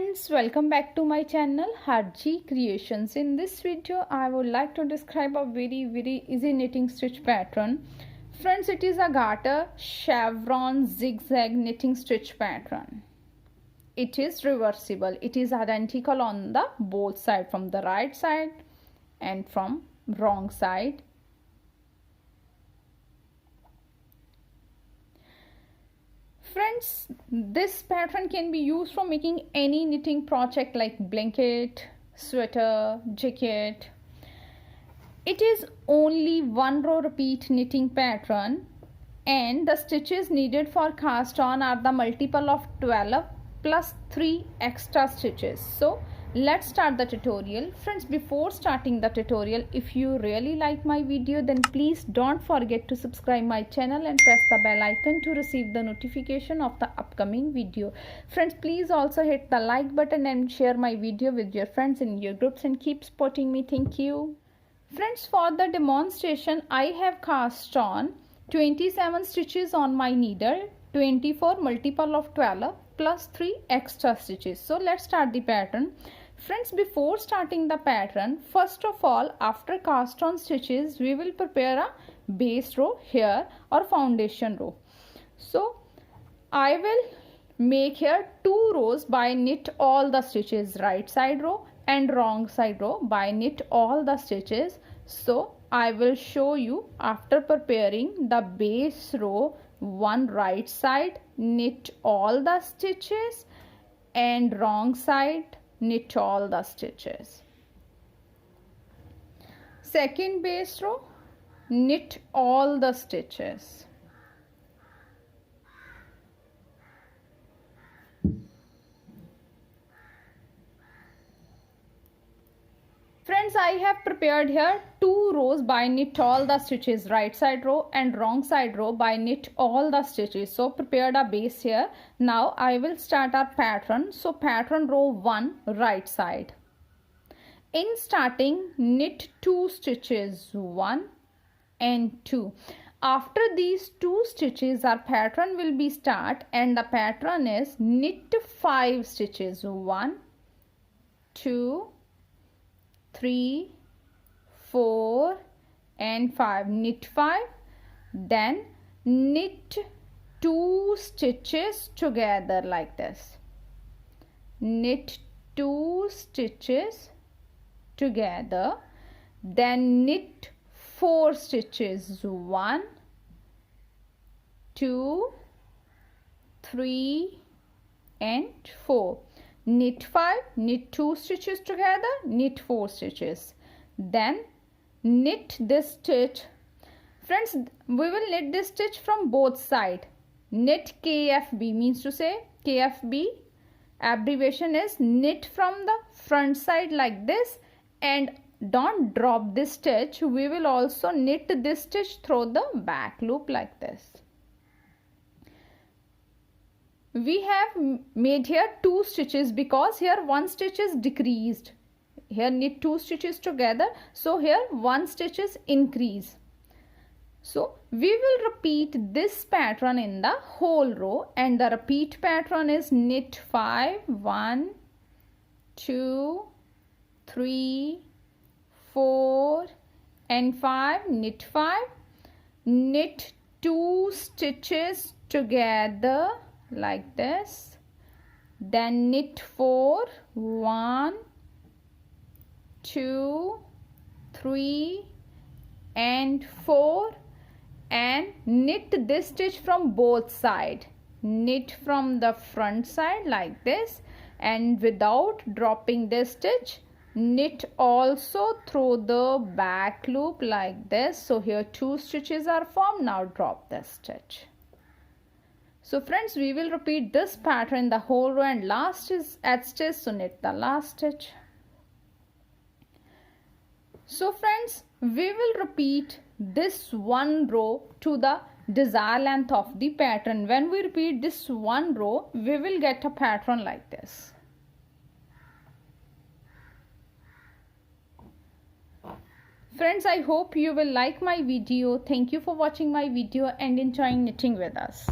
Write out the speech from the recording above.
Friends, welcome back to my channel Harji Creations. In this video I would like to describe a very easy knitting stitch pattern. Friends, it is a Garter Chevron Zigzag Knitting stitch pattern. It is reversible. It is identical on the both side, from the right side and from wrong side. Friends, this pattern can be used for making any knitting project like blanket, sweater, jacket. It is only one row repeat knitting pattern, and the stitches needed for cast on are the multiple of 12 plus 3 extra stitches. So let's start the tutorial. Friends, before starting the tutorial, if you really like my video, then please don't forget to subscribe my channel and press the bell icon to receive the notification of the upcoming video. Friends, please also hit the like button and share my video with your friends in your groups and keep supporting me. Thank you. Friends, for the demonstration I have cast on 27 stitches on my needle, 24 multiple of 12 plus 3 extra stitches. So let's start the pattern. Friends, before starting the pattern, first of all, after cast on stitches, we will prepare a base row here or foundation row. So I will make here 2 rows by knit all the stitches, right side row and wrong side row by knit all the stitches. So I will show you after preparing the base row, one right side knit all the stitches and wrong side knit all the stitches. Second base row, knit all the stitches. Friends, I have prepared here 2 rows by knit all the stitches, right side row and wrong side row by knit all the stitches. So prepared a base here. Now I will start our pattern. So pattern row 1, right side. In starting, knit 2 stitches, 1 and 2. After these 2 stitches, our pattern will be start, and the pattern is knit 5 stitches, 1, 2, 3, 4 and 5. Knit 5, then knit 2 stitches together like this. Knit 2 stitches together, then knit 4 stitches, 1, 2, 3 and 4. Knit 5, knit 2 stitches together, knit 4 stitches, then knit this stitch. Friends, we will knit this stitch from both sides. Knit KFB, means to say KFB abbreviation is knit from the front side like this, and don't drop this stitch. We will also knit this stitch through the back loop like this. We have made here 2 stitches because here 1 stitch is decreased. Here knit 2 stitches together, so here 1 stitch is increase. So we will repeat this pattern in the whole row, and the repeat pattern is knit 5, 1, 2, 3, 4 and 5. Knit 5, knit 2 stitches together like this, then knit 4, 1, 2, 3 and 4, and knit this stitch from both sides. Knit from the front side like this, and without dropping this stitch, knit also through the back loop like this. So here 2 stitches are formed. Now drop this stitch. So friends, we will repeat this pattern in the whole row, and last is at stitch, so knit the last stitch. So friends, we will repeat this one row to the desired length of the pattern. When we repeat this one row, we will get a pattern like this. Friends, I hope you will like my video. Thank you for watching my video and enjoying knitting with us.